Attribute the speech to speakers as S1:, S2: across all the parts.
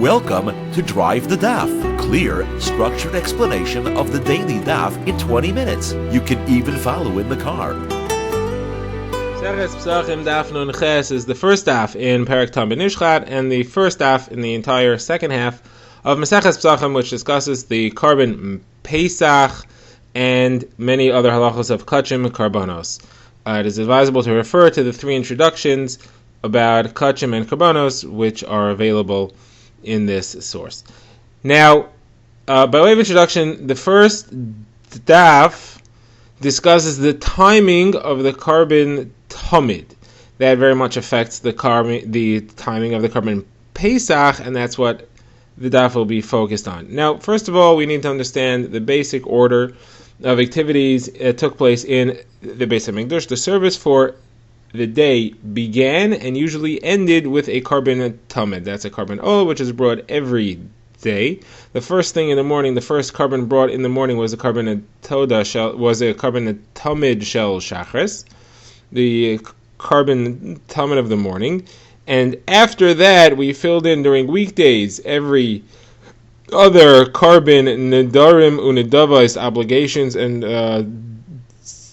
S1: Welcome to Drive the Daf, clear, structured explanation of the daily daf in 20 minutes. You can even follow in the car.
S2: Pesachim Daf concise is the first daf in Perek Tam B'Nishchat and the first daf in the entire second half of Maseches Pesachim, which discusses the carbon Pesach and many other halachos of kachim and karbanos. It is advisable to refer to the three introductions about kachim and karbanos, which are available in this source. Now, by way of introduction, the first daf discusses the timing of the carbon tamid. That very much affects the timing of the carbon Pesach, and that's what the daf will be focused on. Now, first of all, we need to understand the basic order of activities that took place in the Beis HaMikdash. The service for the day began and usually ended with a carbon tamid. That's a carbon which is brought every day. The first thing in the morning, the first carbon brought in the morning was a carbon tamid shel shachris, the carbon tamid of the morning. And after that, we filled in during weekdays every other carbon nedarim unedavais obligations and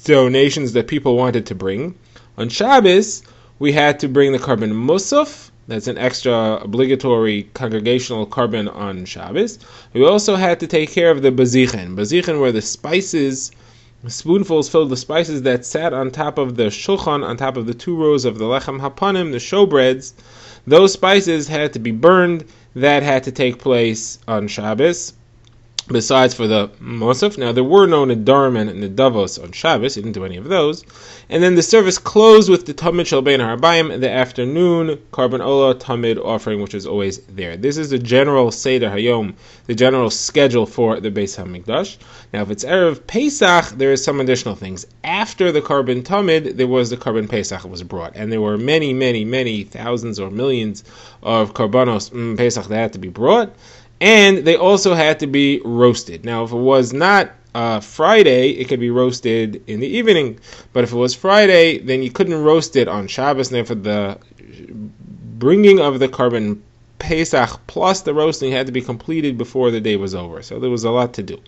S2: donations that people wanted to bring. On Shabbos, we had to bring the carbon musaf. That's an extra obligatory congregational carbon on Shabbos. We also had to take care of the bazichen. Bazichen were the spices, spoonfuls filled with spices that sat on top of the shulchan, on top of the two rows of the lechem hapanim, the showbreads. Those spices had to be burned. That had to take place on Shabbos. Besides for the Mosaf, now there were no Nedarim and Nedavos on Shabbos, he didn't do any of those. And then the service closed with the Tamid Shel Bein HaRabayim, the afternoon Carbon Ola Tamid offering, which is always there. This is the general Seder Hayom, the general schedule for the Beis HaMikdash. Now if it's Erev Pesach, there is some additional things. After the Carbon Tamid, there was the Carbon Pesach was brought. And there were many thousands or millions of Karbanos Pesach that had to be brought. And they also had to be roasted. Now, if it was not Friday, it could be roasted in the evening. But if it was Friday, then you couldn't roast it on Shabbos. And therefore, the bringing of the carbon Pesach plus the roasting had to be completed before the day was over. So there was a lot to do.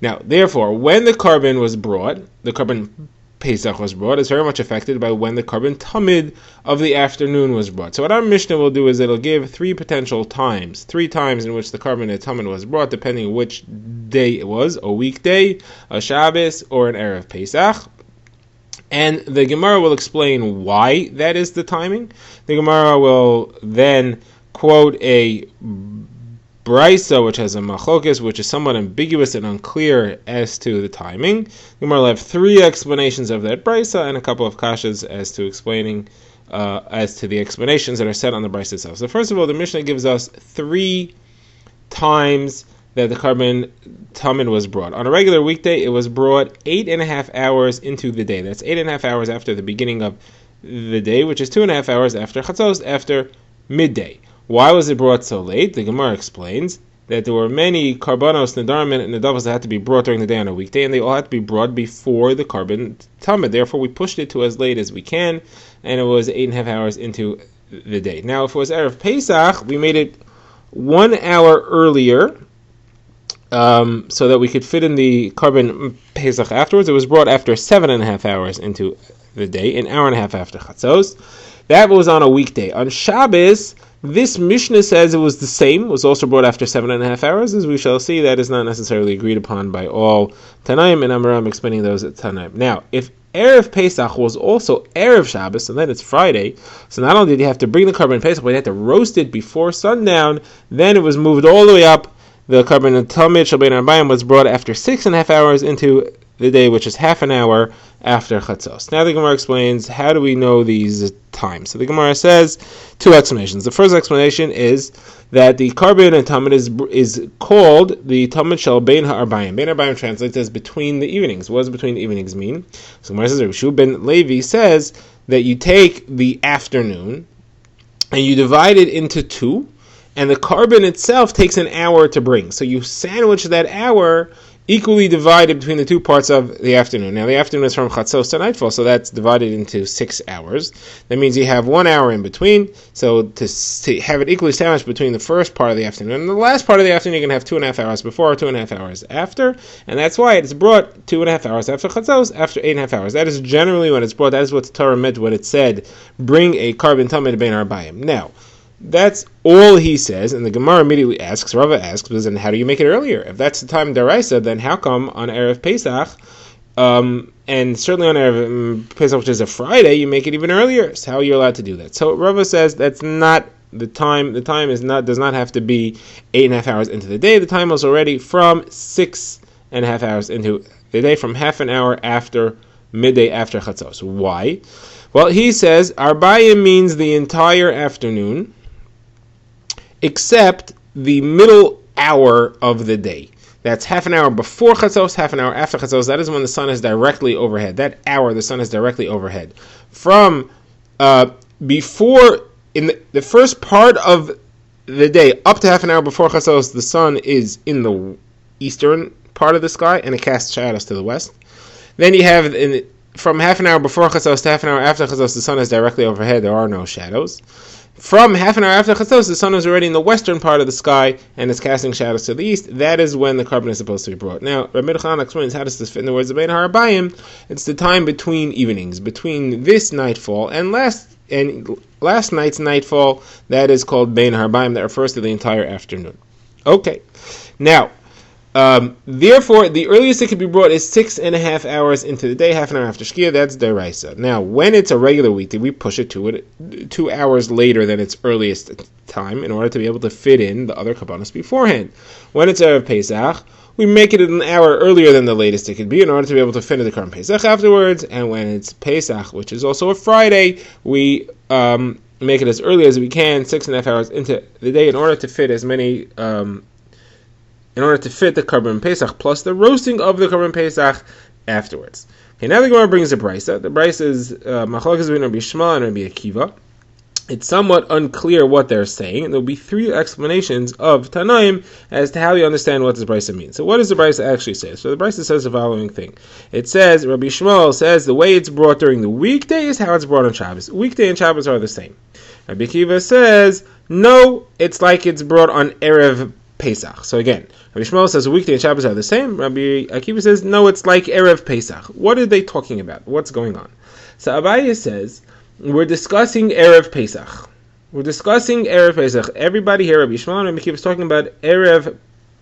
S2: Now, therefore, when the carbon was brought, the carbon Pesach was brought, is very much affected by when the carbon tamid of the afternoon was brought. So what our Mishnah will do is it'll give three potential times, 3 times in which the carbon tamid was brought, depending which day it was, a weekday, a Shabbos, or an Erev Pesach. And the Gemara will explain why that is the timing. The Gemara will then quote a Brisa, which has a machlokas, which is somewhat ambiguous and unclear as to the timing. Gemara will have 3 explanations of that Brisa and a couple of kashas as to explaining as to the explanations that are set on the Brisa itself. So first of all, the Mishnah gives us 3 times that the carbon tamid was brought. On a regular weekday, it was brought 8.5 hours into the day. That's 8.5 hours after the beginning of the day, which is 2.5 hours after chatzos, after midday. Why was it brought so late? The Gemara explains that there were many karbanos, nedarim, and nedavos that had to be brought during the day on a weekday, and they all had to be brought before the carbon tamid. Therefore, we pushed it to as late as we can, and it was 8.5 hours into the day. Now, if it was Erev Pesach, we made it 1 hour earlier, so that we could fit in the carbon Pesach afterwards. It was brought after 7.5 hours into the day, an hour and a half after chatzos. That was on a weekday. On Shabbos, this Mishnah says it was the same, was also brought after 7.5 hours. As we shall see, that is not necessarily agreed upon by all Tanaim, and I'm explaining those at Tanaim. Now, if Erev Pesach was also Erev Shabbos, and then it's Friday, so not only did you have to bring the carbon Pesach, but you had to roast it before sundown, then it was moved all the way up. The carbon tamid shel bein HaRabayim was brought after 6.5 hours into the day, which is half an hour after chatzos. Now the Gemara explains, how do we know these times? So the Gemara says 2 explanations. The first explanation is that the carbon tamid is called the tamid shel bein HaRabayim. Bein HaRabayim translates as between the evenings. What does between the evenings mean? So Gemara says, Rishu ben Levi says that you take the afternoon and you divide it into 2, and the carbon itself takes an hour to bring. So you sandwich that hour equally divided between the two parts of the afternoon. Now the afternoon is from Chatzos to nightfall, so that's divided into 6 hours. That means you have 1 hour in between, so to have it equally sandwiched between the first part of the afternoon and the last part of the afternoon, you can have 2.5 hours before, 2.5 hours after, and that's why it's brought 2.5 hours after Chatzos, after 8.5 hours. That is generally when it's brought. That is what the Torah meant when it said, bring a carbon tamid bein arbayim. Now, that's all he says, and the Gemara immediately asks, Rava asks, then how do you make it earlier? If that's the time deraisa, then how come on Erev Pesach, and certainly on Erev Pesach, which is a Friday, you make it even earlier? So how are you allowed to do that? So Rava says that's not the time. The time does not have to be 8.5 hours into the day. The time was already from 6.5 hours into the day, from half an hour after midday after Chatzos. Why? Well, he says Arbayim means the entire afternoon, except the middle hour of the day. That's half an hour before Chatzos, half an hour after Chatzos. That is when the sun is directly overhead. That hour, the sun is directly overhead. From before, in the first part of the day, up to half an hour before Chatzos, the sun is in the eastern part of the sky, and it casts shadows to the west. Then you have, from half an hour before Chatzos to half an hour after Chatzos, the sun is directly overhead. There are no shadows. From half an hour after Chatzos, the sun is already in the western part of the sky and is casting shadows to the east. That is when the carbon is supposed to be brought. Now, Rabbi Yochanan explains, how does this fit in the words of Bein Harabayim? It's the time between evenings, between this nightfall and last night's nightfall. That is called Bein Harabayim. That refers to the entire afternoon. Okay. Now, therefore, the earliest it could be brought is 6.5 hours into the day, half an hour after Shkia. That's deraisa. Now, when it's a regular weekday, we push it to 2 hours later than its earliest time in order to be able to fit in the other kabbanos beforehand. When it's Erev Pesach, we make it an hour earlier than the latest it could be in order to be able to fit in the Karban Pesach afterwards. And when it's Pesach, which is also a Friday, we make it as early as we can, 6.5 hours into the day, in order to fit as many. In order to fit the Karban Pesach plus the roasting of the Karban Pesach afterwards. Okay, now the Gemara brings a brisa. The brisa is Machlokes between Rabbi Shmuel and Rabbi Akiva. It's somewhat unclear what they're saying, and there will be 3 explanations of Tanaim as to how you understand what this brisa means. So what does the brisa actually say? So the brisa says the following thing. It says, Rabbi Shmuel says the way it's brought during the weekday is how it's brought on Shabbos. Weekday and Shabbos are the same. Rabbi Akiva says, no, it's like it's brought on Erev Pesach. So again, Rabbi Shmuel says weekday and Shabbos are the same. Rabbi Akiva says, no, it's like Erev Pesach. What are they talking about? What's going on? So Abaye says, we're discussing Erev Pesach. Everybody here, Rabbi Shmuel and Rabbi Akiva, is talking about Erev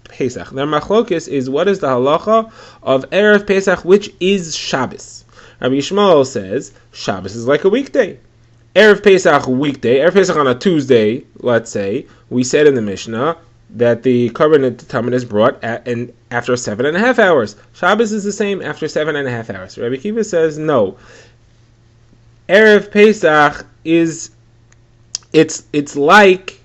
S2: Pesach. Their machlokes is, what is the halacha of Erev Pesach, which is Shabbos? Rabbi Shmuel says, Shabbos is like a weekday. Erev Pesach, weekday. Erev Pesach on a Tuesday, let's say, we said in the Mishnah, that the Karban Tamid is brought after 7.5 hours. Shabbos is the same after 7.5 hours. Rabbi Akiva says no. Erev Pesach is it's like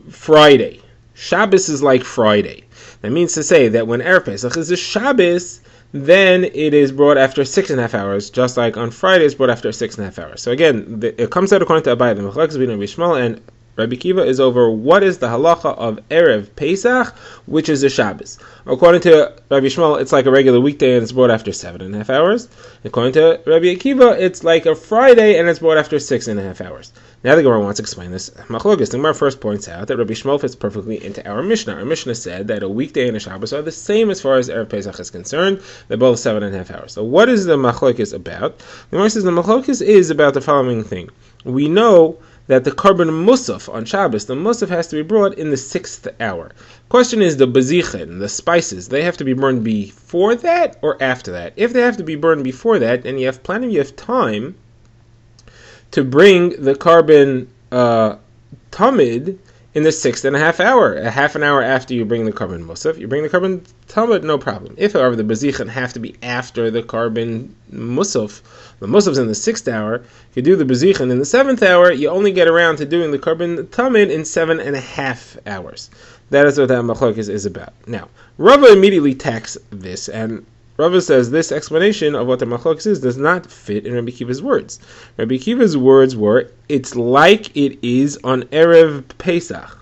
S2: Friday. Shabbos is like Friday. That means to say that when Erev Pesach is a Shabbos, then it is brought after 6.5 hours, just like on Friday it's brought after 6.5 hours. So again, it comes out according to Abaye, the Machlokes between Rabbi Shmuel and Rabbi Akiva is over what is the halacha of Erev Pesach, which is a Shabbos. According to Rabbi Shmuel, it's like a regular weekday and it's brought after 7.5 hours. According to Rabbi Akiva, it's like a Friday and it's brought after 6.5 hours. Now the Gemara wants to explain this machlokes. The Gemara first points out that Rabbi Shmuel fits perfectly into our Mishnah. Our Mishnah said that a weekday and a Shabbos are the same as far as Erev Pesach is concerned. They're both 7.5 hours. So what is the machlokes about? The Gemara says the machlokes is about the following thing. We know that the Karban Musaf on Shabbos, the Musaf has to be brought in the 6th hour. Question is the Bazichin, the spices, they have to be burned before that or after that? If they have to be burned before that, then you have plenty of time to bring the Karban Tamid in the 6.5 hour, a half an hour after you bring the Karban Musaf. You bring the Karban Tamid, no problem. If, however, the Bazichin have to be after the Karban Musaf, the Musaf's in the 6th hour, you do the Bazichin in the 7th hour, you only get around to doing the Karban Tamid in 7.5 hours. That is what that machlokes is about. Now, Rava immediately attacks this, and Rava says this explanation of what the machlokes is does not fit in Rabbi Akiva's words. Rabbi Akiva's words were, it's like it is on Erev Pesach.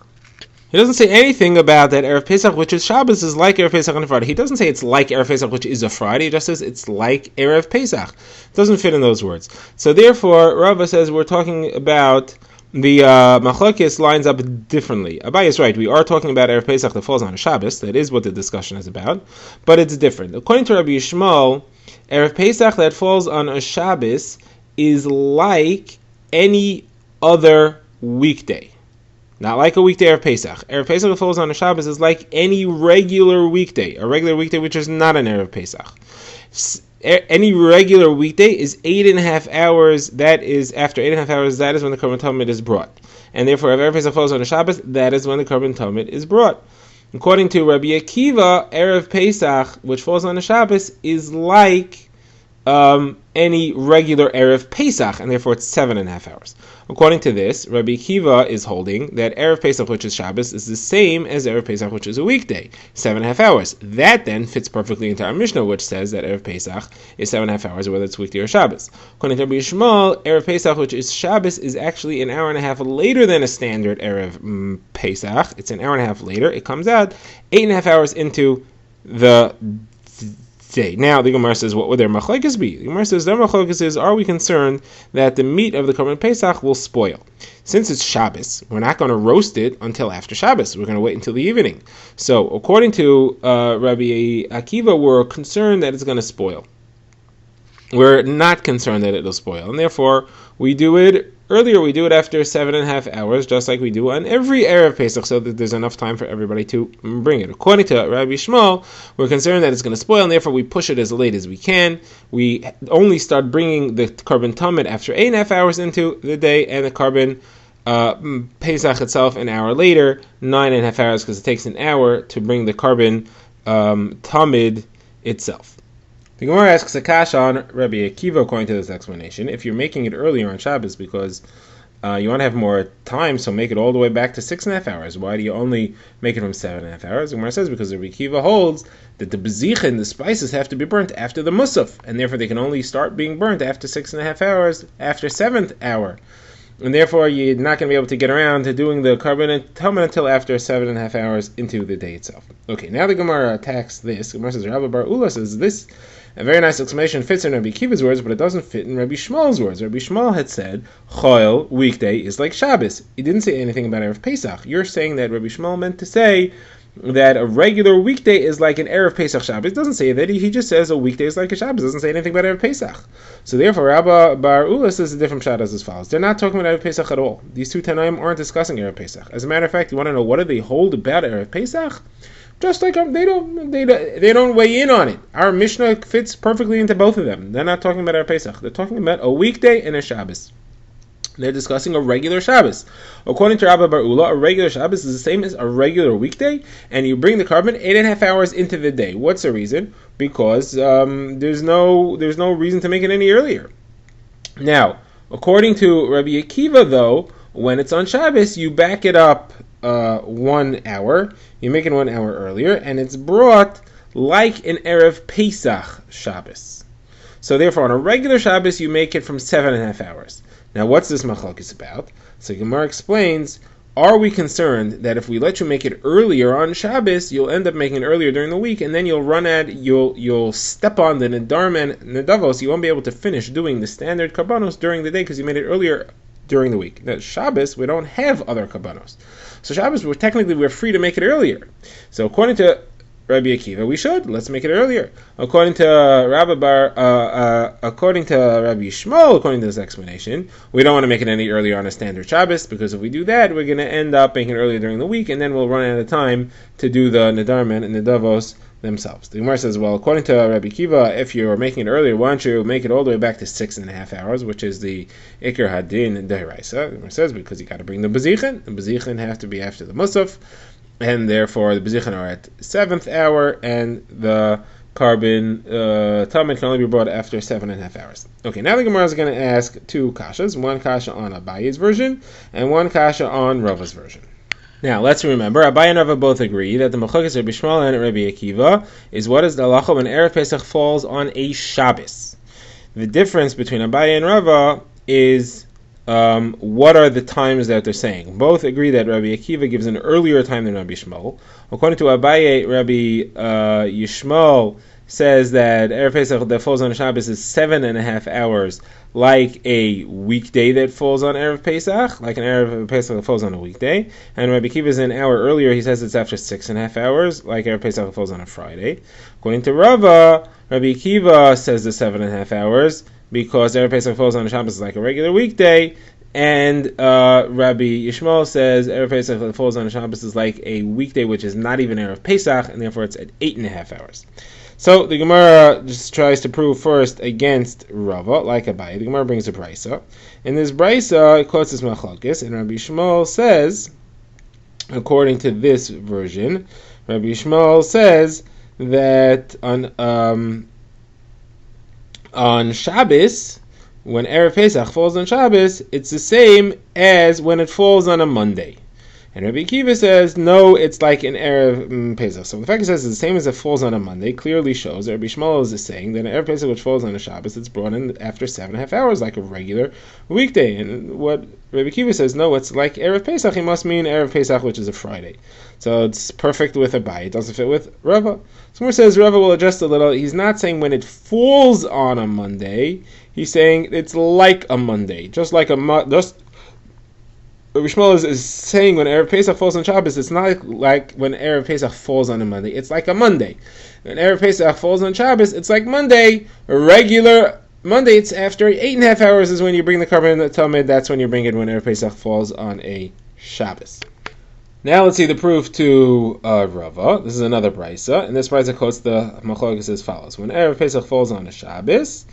S2: He doesn't say anything about that Erev Pesach, which is Shabbos, is like Erev Pesach on a Friday. He doesn't say it's like Erev Pesach, which is a Friday. He just says it's like Erev Pesach. It doesn't fit in those words. So therefore, Rava says we're talking about the Machlokes lines up differently. Abaye is right. We are talking about Erev Pesach that falls on a Shabbos. That is what the discussion is about. But it's different. According to Rabbi Yishmael, Erev Pesach that falls on a Shabbos is like any other weekday. Not like a weekday Erev Pesach. Erev Pesach that falls on a Shabbos is like any regular weekday. A regular weekday which is not an Erev Pesach. Any regular weekday is 8.5 hours. That is, after 8.5 hours, that is when the Korban Tamid is brought. And therefore, if Erev Pesach falls on a Shabbos, that is when the Korban Tamid is brought. According to Rabbi Akiva, Erev Pesach, which falls on a Shabbos, is like any regular Erev Pesach, and therefore it's 7.5 hours. According to this, Rabbi Akiva is holding that Erev Pesach, which is Shabbos, is the same as Erev Pesach, which is a weekday, 7.5 hours. That then fits perfectly into our Mishnah, which says that Erev Pesach is 7.5 hours, whether it's weekday or Shabbos. According to Rabbi Yishmael, Erev Pesach, which is Shabbos, is actually an hour and a half later than a standard Erev Pesach. It's an hour and a half later. It comes out 8.5 hours into the day. Now the Gemara says, what would their machlokes be? The Gemara says, their machlokes is, are we concerned that the meat of the Korban Pesach will spoil? Since it's Shabbos, we're not going to roast it until after Shabbos. We're going to wait until the evening. So according to Rabbi Akiva, we're concerned that it's going to spoil. We're not concerned that it'll spoil, and therefore we do it earlier. We do it after 7.5 hours, just like we do on every Erev Pesach, so that there's enough time for everybody to bring it. According to Rabbi Shmuel, we're concerned that it's going to spoil, and therefore we push it as late as we can. We only start bringing the Korban Tamid after 8.5 hours into the day, and the Korban Pesach itself an hour later, 9.5 hours, because it takes an hour to bring the Korban Tamid itself. The Gemara asks a kasha on Rabbi Akiva according to this explanation. If you're making it earlier on Shabbos because you want to have more time, so make it all the way back to 6.5 hours. Why do you only make it from 7.5 hours? The Gemara says because Rabbi Akiva holds that the bezichin, the spices, have to be burnt after the musaf, and therefore they can only start being burnt after 6.5 hours, after 7th hour. And therefore you're not going to be able to get around to doing the Korban Tamid until after 7.5 hours into the day itself. Okay, now the Gemara attacks this. The Gemara says, Rabbi Bar Ula says this. A very nice explanation fits in Rabbi Akiva's words, but it doesn't fit in Rabbi Shmuel's words. Rabbi Shmuel had said, Choil, weekday, is like Shabbos. He didn't say anything about Erev Pesach. You're saying that Rabbi Shmuel meant to say that a regular weekday is like an Erev Pesach Shabbos. It doesn't say that. He just says a weekday is like a Shabbos. It doesn't say anything about Erev Pesach. So therefore, Rabbi Bar Ula says a different shot as follows. They're not talking about Erev Pesach at all. These two Tanaim aren't discussing Erev Pesach. As a matter of fact, you want to know what do they hold about Erev Pesach? Just like they don't weigh in on it. Our Mishnah fits perfectly into both of them. They're not talking about our Pesach. They're talking about a weekday and a Shabbos. They're discussing a regular Shabbos. According to Rabbi Bar Ula, a regular Shabbos is the same as a regular weekday, and you bring the Korban 8.5 hours into the day. What's the reason? Because there's no reason to make it any earlier. Now, according to Rabbi Akiva, though, when it's on Shabbos, you back it up 1 hour. You make it 1 hour earlier, and it's brought like an Erev Pesach Shabbos. So therefore, on a regular Shabbos, you make it from 7.5 hours. Now, what's this machlokes about? So Gemara explains, are we concerned that if we let you make it earlier on Shabbos, you'll end up making it earlier during the week, and then you'll step on the Nedarim and Nedavos, you won't be able to finish doing the standard Karbanos during the day because you made it earlier during the week. Now, Shabbos, we don't have other Karbanos. So Shabbos, we're free to make it earlier. So according to Rabbi Akiva, we should. Let's make it earlier. According to Rabbi Shmuel, according to this explanation, we don't want to make it any earlier on a standard Shabbos, because if we do that, we're going to end up making it earlier during the week, and then we'll run out of time to do the Nedarim and Nedavos themselves. The Gemara says, well, according to Rabbi Akiva, if you're making it earlier, why don't you make it all the way back to 6.5 hours, which is the Iker Hadin and Deiraisa. The Gemara says, because you got to bring the Bezichin. The Bezichin have to be after the Musaf, and therefore the Bezichin are at 7th hour, and the Korban Tamid can only be brought after 7.5 hours. Okay, now the Gemara is going to ask two kashas, one kasha on Abaye's version, and one kasha on Rava's version. Now, let's remember, Abaye and Rava both agree that the Machlokes Rabbi Shmuel and Rabbi Akiva is what is the halacha when Erev Pesach falls on a Shabbos. The difference between Abaye and Rava is what are the times that they're saying? Both agree that Rabbi Akiva gives an earlier time than Rabbi Shmuel. According to Abaye, Rabbi Yishmael says that Erev Pesach that falls on Shabbos is 7.5 hours, like a weekday that falls on Erev Pesach, like an Erev Pesach that falls on a weekday. And Rabbi Akiva is an hour earlier. He says it's after 6.5 hours, like Erev Pesach that falls on a Friday. According to Rava, Rabbi Akiva says the 7.5 hours because Erev Pesach falls on Shabbos is like a regular weekday. And Rabbi Yishmael says Erev Pesach that falls on Shabbos is like a weekday, which is not even Erev Pesach, and therefore it's at 8.5 hours. So the Gemara just tries to prove first against Rava, like Abaye. The Gemara brings a brisa. In this brisa, it quotes this machlokes, and Rabbi Shmuel says, according to this version, Rabbi Shmuel says that on Shabbos, when Erev Pesach falls on Shabbos, it's the same as when it falls on a Monday. And Rabbi Akiva says, no, it's like an Erev Pesach. So the fact it says it's the same as it falls on a Monday clearly shows that Rabbi Shmuel is saying that an Erev Pesach which falls on a Shabbos, it's brought in after 7.5 hours, like a regular weekday. And what Rabbi Akiva says, no, it's like Erev Pesach, he must mean Erev Pesach, which is a Friday. So it's perfect with Abaye. It doesn't fit with Rava. Someone says Rava will adjust a little. He's not saying when it falls on a Monday. He's saying it's like a Monday. Just like Rabbi Shmuel is saying when Erev Pesach falls on Shabbos, it's not like when Erev Pesach falls on a Monday. It's like a Monday. When Erev Pesach falls on Shabbos, it's like Monday, a regular Monday. It's after 8.5 hours is when you bring the carbon in the Talmud. That's when you bring it when Erev Pesach falls on a Shabbos. Now let's see the proof to Rava. This is another brisa, and this brisa quotes the machlokes as follows: when Erev Pesach falls on a Shabbos,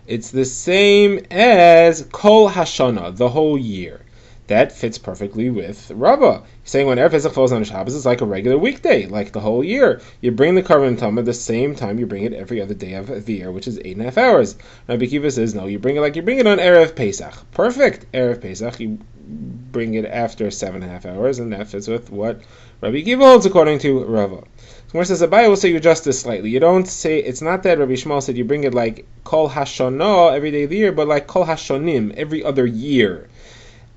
S2: it's the same as Kol Hashana, the whole year. That fits perfectly with Rava. He's saying when Erev Pesach falls on a Shabbos, it's like a regular weekday, like the whole year. You bring the carbon Talmud the same time you bring it every other day of the year, which is 8.5 hours. Rabbi Akiva says, no, you bring it like you bring it on Erev Pesach. Perfect. Erev Pesach, you bring it after 7.5 hours, and that fits with what Rabbi Akiva holds according to Rava. Gemara says, Abaye will say you adjust this slightly. You don't say, it's not that Rabbi Shmuel said you bring it like Kol Hashana every day of the year, but like Kol Hashonim every other year.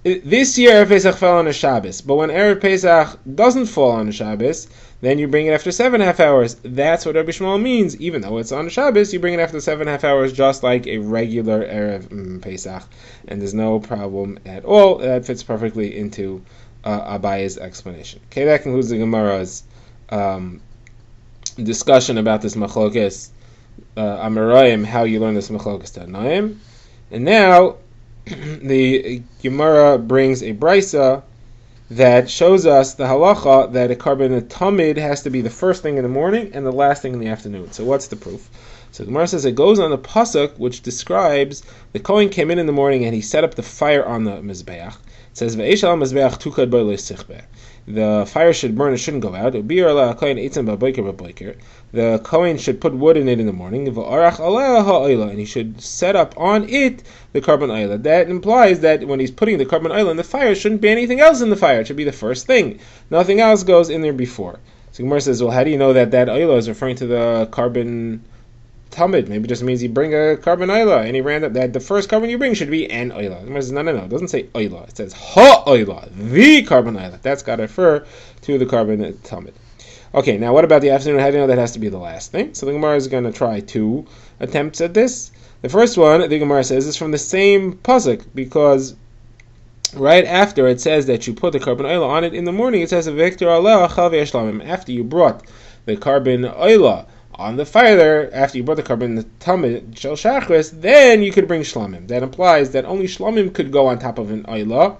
S2: This year Erev Pesach fell on a Shabbos, but when Erev Pesach doesn't fall on a Shabbos, then you bring it after 7.5 hours. That's what Rabbi Shmuel means. Even though it's on a Shabbos, you bring it after 7.5 hours, just like a regular Erev Pesach, and there's no problem at all. That fits perfectly into Abaye's explanation. Okay, that concludes the Gemara's discussion about this machlokes Amarayim, how you learn this machlokes Tanaim, and now the Gemara brings a brisa that shows us the halacha that a carbon tamid has to be the first thing in the morning and the last thing in the afternoon. So what's the proof? So the Gemara says it goes on the pasuk which describes the Kohen came in the morning and he set up the fire on the mizbeach. It says ve'esh al mizbeach tukad bo lo sichbeh. The fire should burn, it shouldn't go out. The Kohen should put wood in it in the morning, and he should set up on it the carbon oil. That implies that when he's putting the carbon oil in the fire, it shouldn't be anything else in the fire. It should be the first thing. Nothing else goes in there before. So Gemara says, well, how do you know that oil is referring to the carbon Talmud? Maybe it just means you bring a carbon oila, and he ran that the first carbon you bring should be an oila. The Gemara says, no, it doesn't say oila. It says ha oila, the carbon oila. That's got to refer to the carbon Talmud. Okay, now what about the afternoon? How do you know that has to be the last thing? So the Gemara is going to try 2 attempts at this. The first one, the Gemara says, is from the same pasuk, because right after it says that you put the carbon oila on it in the morning, it says after you brought the carbon oila on the fire there, after you brought the carbon the Talmud shel shachris, then you could bring shlamim. That implies that only shlamim could go on top of an oila.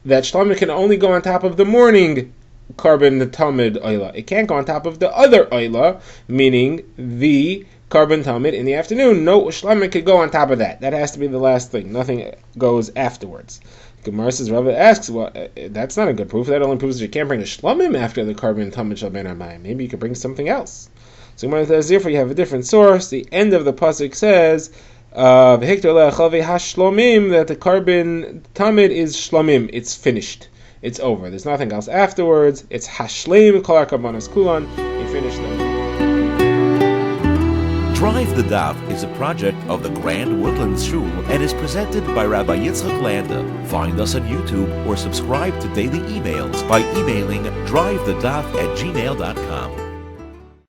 S2: That shlamim can only go on top of the morning carbon the Talmud oila. It can't go on top of the other oila, meaning the carbon Talmud in the afternoon. No shlamim could go on top of that. That has to be the last thing. Nothing goes afterwards. Gemara says, Rava asks, well, that's not a good proof. That only proves that you can't bring a shlamim after the carbon Talmud shel ben amayim. Maybe you could bring something else. So Gemara says, therefore you have a different source. The end of the pasuk says, that the carbon Talmud is shlamim. It's finished. It's over. There's nothing else afterwards. It's hashlim kol karbanos kulan. You finish them.
S1: Drive the Daf is a project of the Grand Woodlands Shul and is presented by Rabbi Yitzchak Landa. Find us on YouTube or subscribe to daily emails by emailing drivethedaf@gmail.com.